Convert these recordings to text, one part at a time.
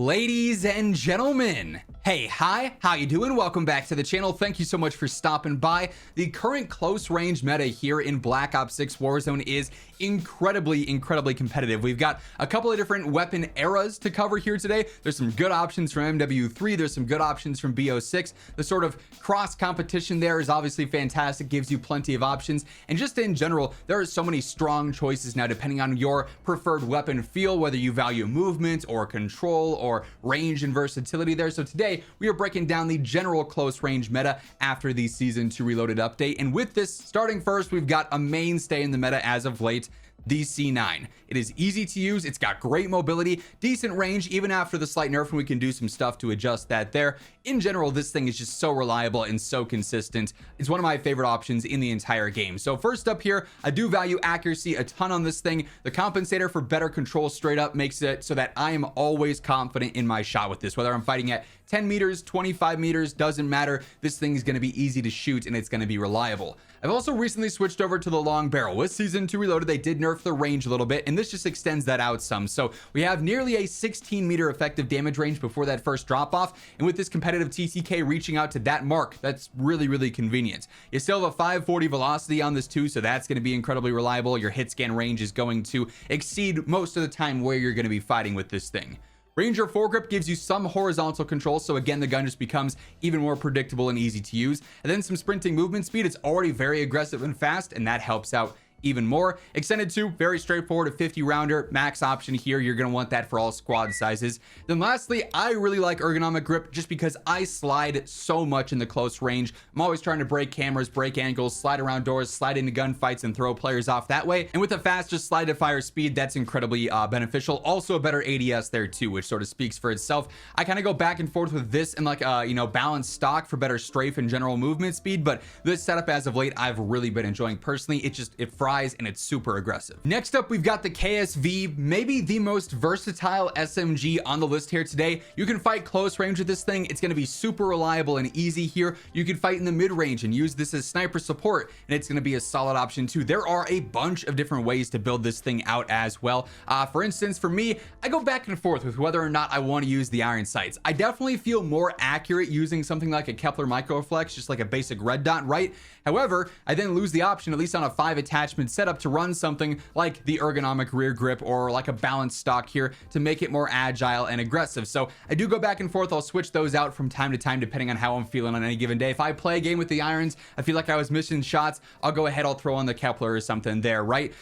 Ladies and gentlemen, hey, hi, how you doing? Welcome back to the channel. Thank you so much for stopping by. The current close range meta here in Black Ops 6 Warzone is incredibly competitive. We've got a couple of different weapon eras to cover here today. There's some good options from MW3. There's some good options from BO6. The sort of cross competition there is obviously fantastic, gives you plenty of options. And just in general, there are so many strong choices now depending on your preferred weapon feel, whether you value movement or control or range and versatility there. So today we are breaking down the general close range meta after the season 2 reloaded update. And with this, starting first, we've got a mainstay in the meta as of late, the C9. It is easy to use, it's got great mobility, decent range even after the slight nerf, and we can do some stuff to adjust that there. In general, this thing is just so reliable and so consistent. It's one of my favorite options in the entire game. So first up here, I do value accuracy a ton on this thing. The compensator for better control straight up makes it so that I am always confident in my shot with this, whether I'm fighting at 10 meters, 25 meters, doesn't matter. This thing is going to be easy to shoot and it's going to be reliable. I've also recently switched over to the long barrel. With season 2 reloaded, they did nerf the range a little bit, and this just extends that out some. So we have nearly a 16 meter effective damage range before that first drop off, and with this competitive TTK reaching out to that mark, that's really convenient. You still have a 540 velocity on this too, so that's going to be incredibly reliable. Your hit scan range is going to exceed most of the time where you're going to be fighting with this thing. Ranger foregrip gives you some horizontal control, so again the gun just becomes even more predictable and easy to use. And then some sprinting movement speed. It's already very aggressive and fast, and that helps out even more. Extended 2, very straightforward, a 50 rounder max option here. You're going to want that for all squad sizes. Then lastly, I really like ergonomic grip just because I slide so much in the close range. I'm always trying to break cameras, break angles, slide around doors, slide into gunfights, and throw players off that way. And with a faster slide to fire speed, that's incredibly beneficial. Also a better ADS there too, which sort of speaks for itself. I kind of go back and forth with this and like balanced stock for better strafe and general movement speed, but this setup as of late I've really been enjoying personally. It fries and it's super aggressive. Next up, we've got the KSV, maybe the most versatile SMG on the list here today. You can fight close range with this thing. It's going to be super reliable and easy here. You can fight in the mid range and use this as sniper support, and it's going to be a solid option too. There are a bunch of different ways to build this thing out as well. For instance, for me, I go back and forth with whether or not I want to use the iron sights. I definitely feel more accurate using something like a Kepler microflex, just like a basic red dot, right? However, I then lose the option, at least on a 5 attachment setup, to run something like the ergonomic rear grip or like a balanced stock here to make it more agile and aggressive. So I do go back and forth. I'll switch those out from time to time depending on how I'm feeling on any given day. If I play a game with the irons, I feel like I was missing shots, I'll go ahead, I'll throw on the Kepler or something there, right?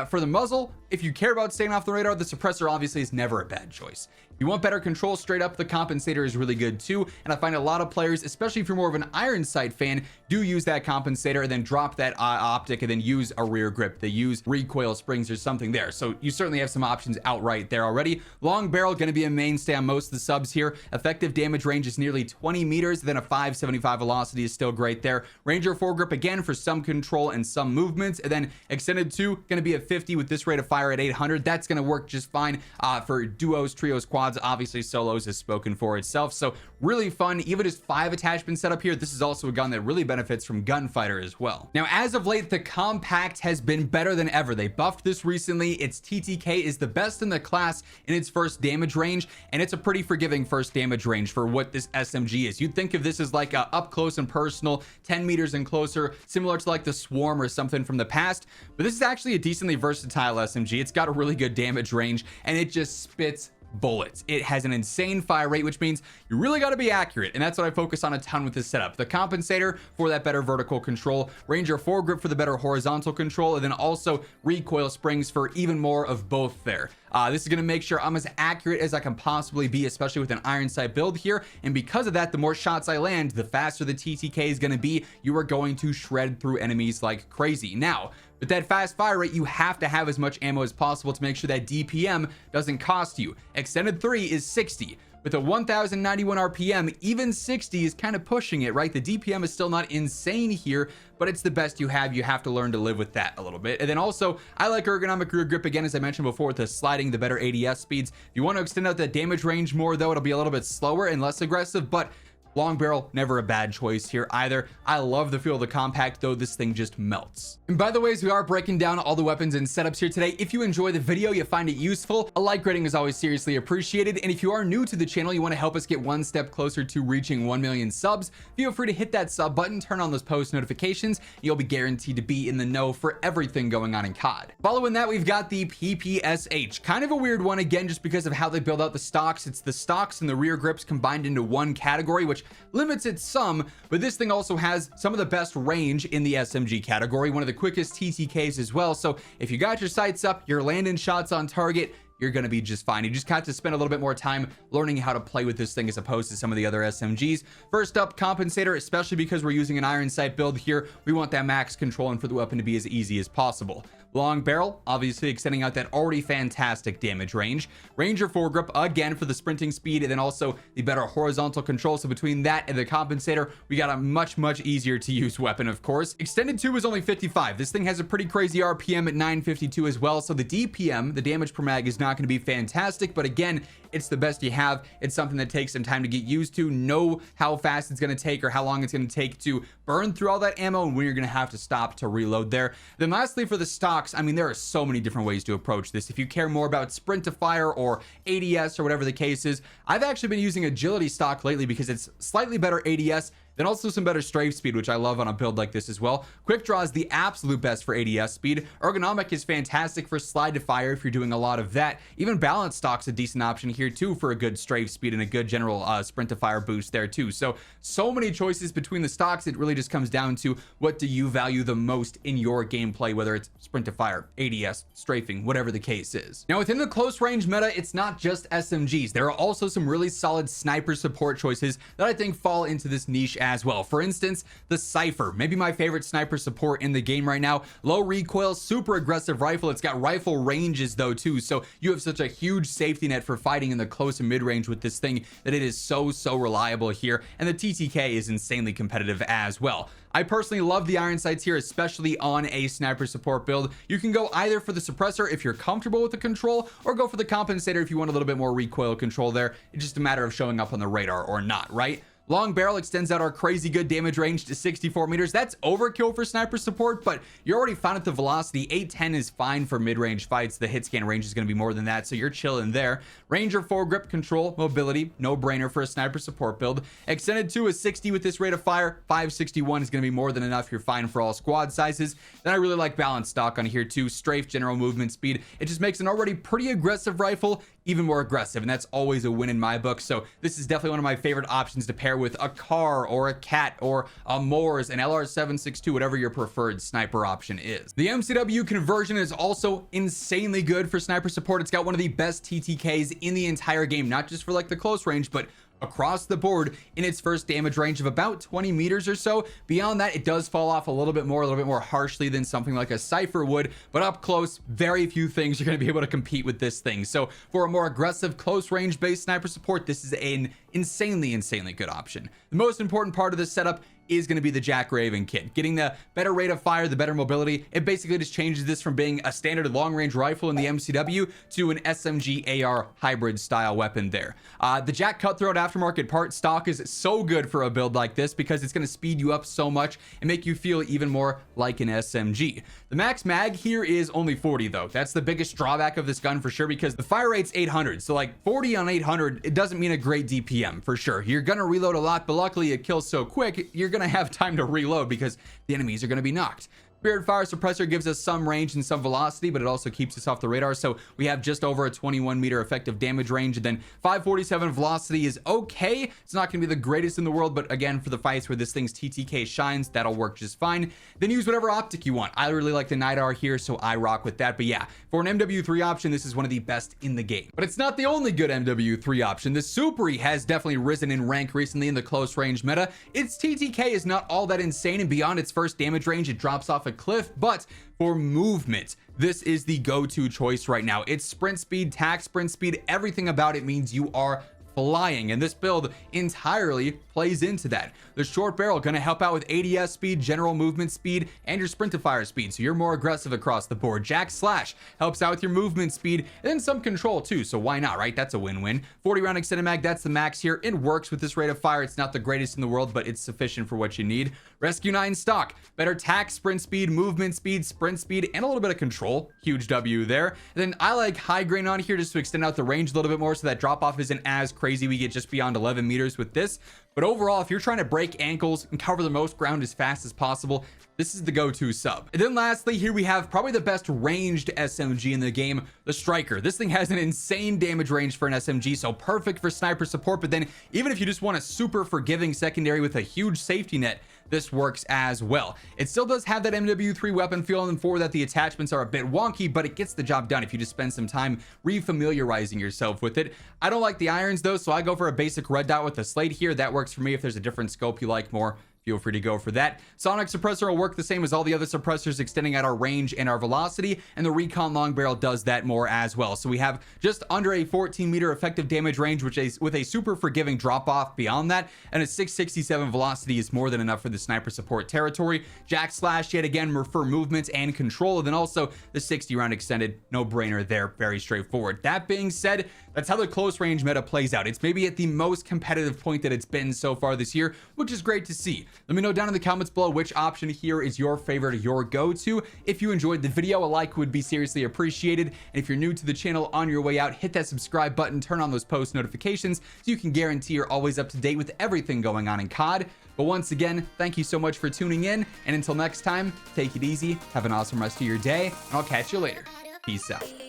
For the muzzle, if you care about staying off the radar, the suppressor obviously is never a bad choice. If you want better control straight up, the compensator is really good too, and I find a lot of players, especially if you're more of an iron sight fan, do use that compensator and then drop that optic and then use a rear grip. They use recoil springs or something there, so you certainly have some options outright there already. Long barrel going to be a mainstay on most of the subs here. Effective damage range is nearly 20 meters, then a 575 velocity is still great there. Ranger foregrip again for some control and some movements, and then extended 2 going to be a 50 with this rate of fire at 800. That's going to work just fine for duos, trios, quads. Obviously solos has spoken for itself, so really fun. Even just 5 attachment setup here, this is also a gun that really benefits from gunfighter as well. Now as of late, the Kompakt has been better than ever. They buffed this recently. Its TTK is the best in the class in its first damage range, and it's a pretty forgiving first damage range for what this SMG is. You'd think of this as like a up close and personal, 10 meters and closer, similar to like the Swarm or something from the past, but this is actually a decently versatile SMG. It's got a really good damage range and it just spits bullets. It has an insane fire rate, which means you really got to be accurate, and that's what I focus on a ton with this setup. The compensator for that better vertical control, Ranger foregrip for the better horizontal control, and then also recoil springs for even more of both there. This is going to make sure I'm as accurate as I can possibly be, especially with an iron sight build here, and because of that, the more shots I land, the faster the TTK is going to be. You are going to shred through enemies like crazy. Now, with that fast fire rate, you have to have as much ammo as possible to make sure that DPM doesn't cost you. Extended 3 is 60. With a 1091 RPM, even 60 is kind of pushing it, right? The DPM is still not insane here, but it's the best you have. You have to learn to live with that a little bit. And then also, I like ergonomic rear grip again, as I mentioned before, with the sliding, the better ADS speeds. If you want to extend out that damage range more though, it'll be a little bit slower and less aggressive, but Long barrel, never a bad choice here either. I love the feel of the Kompakt, though this thing just melts. And by the way, as we are breaking down all the weapons and setups here today, if you enjoy the video, you find it useful, a like rating is always seriously appreciated. And if you are new to the channel, you want to help us get one step closer to reaching 1 million subs, feel free to hit that sub button, turn on those post notifications, and you'll be guaranteed to be in the know for everything going on in COD. Following that, we've got the PPSH. Kind of a weird one, again, just because of how they build out the stocks. It's the stocks and the rear grips combined into one category, which limits it some, but this thing also has some of the best range in the SMG category, one of the quickest TTKs as well. So if you got your sights up, you're landing shots on target, you're going to be just fine. You just got to spend a little bit more time learning how to play with this thing as opposed to some of the other SMGs. First up, compensator, especially because we're using an iron sight build here, we want that max control and for the weapon to be as easy as possible. Long barrel, obviously extending out that already fantastic damage range. Ranger foregrip, again for the sprinting speed, and then also the better horizontal control. So between that and the compensator, we got a much easier to use weapon, of course. Extended 2 is only 55. This thing has a pretty crazy RPM at 952 as well. So the DPM, the damage per mag, is not going to be fantastic, but again, it's the best you have. It's something that takes some time to get used to, know how fast it's going to take or how long it's going to take to burn through all that ammo and when you're going to have to stop to reload there. Then lastly, for the stocks, I mean, there are so many different ways to approach this. If you care more about sprint to fire or ADS or whatever the case is, I've actually been using agility stock lately because it's slightly better ADS, then also some better strafe speed, which I love on a build like this as well. Quick draw is the absolute best for ADS speed. Ergonomic is fantastic for slide to fire if you're doing a lot of that. Even balance stock's a decent option here too for a good strafe speed and a good general sprint to fire boost there too. So many choices between the stocks. It really just comes down to what do you value the most in your gameplay, whether it's sprint to fire, ADS, strafing, whatever the case is. Now within the close range meta, it's not just SMGs. There are also some really solid sniper support choices that I think fall into this niche as well. For instance, the Cypher, maybe my favorite sniper support in the game right now. Low recoil, super aggressive rifle. It's got rifle ranges though too, so you have such a huge safety net for fighting in the close and mid range with this thing that it is so reliable here, and the TTK is insanely competitive as well. I personally love the iron sights here, especially on a sniper support build. You can go either for the suppressor if you're comfortable with the control, or go for the compensator if you want a little bit more recoil control there. It's just a matter of showing up on the radar or not, right? Long barrel extends out our crazy good damage range to 64 meters. That's overkill for sniper support, but you're already fine at the velocity. 810 is fine for mid-range fights. The hit scan range is going to be more than that, so you're chilling there. Ranger foregrip, control, mobility, no brainer for a sniper support build. Extended 2 is 60 with this rate of fire. 561 is going to be more than enough. You're fine for all squad sizes. Then I really like balance stock on here too. Strafe, general movement speed. It just makes an already pretty aggressive rifle even more aggressive, and that's always a win in my book. So this is definitely one of my favorite options to pair with a car or a cat or a Moors, an LR762, whatever your preferred sniper option is. The MCW conversion is also insanely good for sniper support. It's got one of the best TTKs in the entire game, not just for like the close range, but across the board in its first damage range of about 20 meters or so. Beyond that, it does fall off a little bit more harshly than something like a Cypher would, but up close, very few things are going to be able to compete with this thing. So for a more aggressive close range based sniper support, this is an insanely good option. The most important part of this setup is going to be the Jack Raven kit. Getting the better rate of fire, the better mobility. It basically just changes this from being a standard long range rifle in the MCW to an SMG AR hybrid style weapon there. The Jack Cutthroat aftermarket part stock is so good for a build like this because it's going to speed you up so much and make you feel even more like an SMG. The max mag here is only 40 though. That's the biggest drawback of this gun for sure, because the fire rate's 800. So like 40 on 800, it doesn't mean a great DPM for sure. You're going to reload a lot, but luckily it kills so quick, you're going to have time to reload because the enemies are going to be knocked. Spirit Fire Suppressor gives us some range and some velocity, but it also keeps us off the radar. So we have just over a 21 meter effective damage range, and then 547 velocity is okay. It's not going to be the greatest in the world, but again, for the fights where this thing's TTK shines, that'll work just fine. Then use whatever optic you want. I really like the Night R here, so I rock with that. But yeah, for an MW3 option, this is one of the best in the game. But it's not the only good MW3 option. The Superi has definitely risen in rank recently in the close range meta. Its TTK is not all that insane, and beyond its first damage range, it drops off a cliff, but for movement, this is the go-to choice right now. It's sprint speed, tac sprint speed, everything about it means you are flying, and this build entirely plays into that. The short barrel going to help out with ADS speed, general movement speed, and your sprint to fire speed, so you're more aggressive across the board. Jack Slash helps out with your movement speed and then some control too, so why not, right? That's a win-win. 40 round extended mag, that's the max here. It works with this rate of fire. It's not the greatest in the world, but it's sufficient for what you need. Rescue 9 stock, better tack, sprint speed, movement speed, sprint speed, and a little bit of control. Huge W there. And then I like high grain on here just to extend out the range a little bit more, so that drop off isn't as crazy. We get just beyond 11 meters with this. But overall, if you're trying to break ankles and cover the most ground as fast as possible, this is the go-to sub. And then lastly, here we have probably the best ranged SMG in the game, the Striker. This thing has an insane damage range for an SMG, so perfect for sniper support. But then even if you just want a super forgiving secondary with a huge safety net, this works as well. It still does have that MW3 weapon feel, and for that the attachments are a bit wonky, but it gets the job done if you just spend some time refamiliarizing yourself with it. I don't like the irons though, so I go for a basic red dot with the slate here. That works for me. If there's a different scope you like more, feel free to go for that. Sonic suppressor will work the same as all the other suppressors, extending out our range and our velocity, and the recon long barrel does that more as well. So we have just under a 14 meter effective damage range, which is with a super forgiving drop off beyond that, and a 667 velocity is more than enough for the sniper support territory. Jack Slash yet again for movement and control, and then also the 60 round extended, no brainer there, very straightforward. That being said, that's how the close range meta plays out. It's maybe at the most competitive point that it's been so far this year, which is great to see. Let me know down in the comments below which option here is your favorite, your go-to. If you enjoyed the video, a like would be seriously appreciated. And if you're new to the channel, on your way out, hit that subscribe button, turn on those post notifications so you can guarantee you're always up to date with everything going on in COD. But once again, thank you so much for tuning in. And until next time, take it easy, have an awesome rest of your day, and I'll catch you later. Peace out.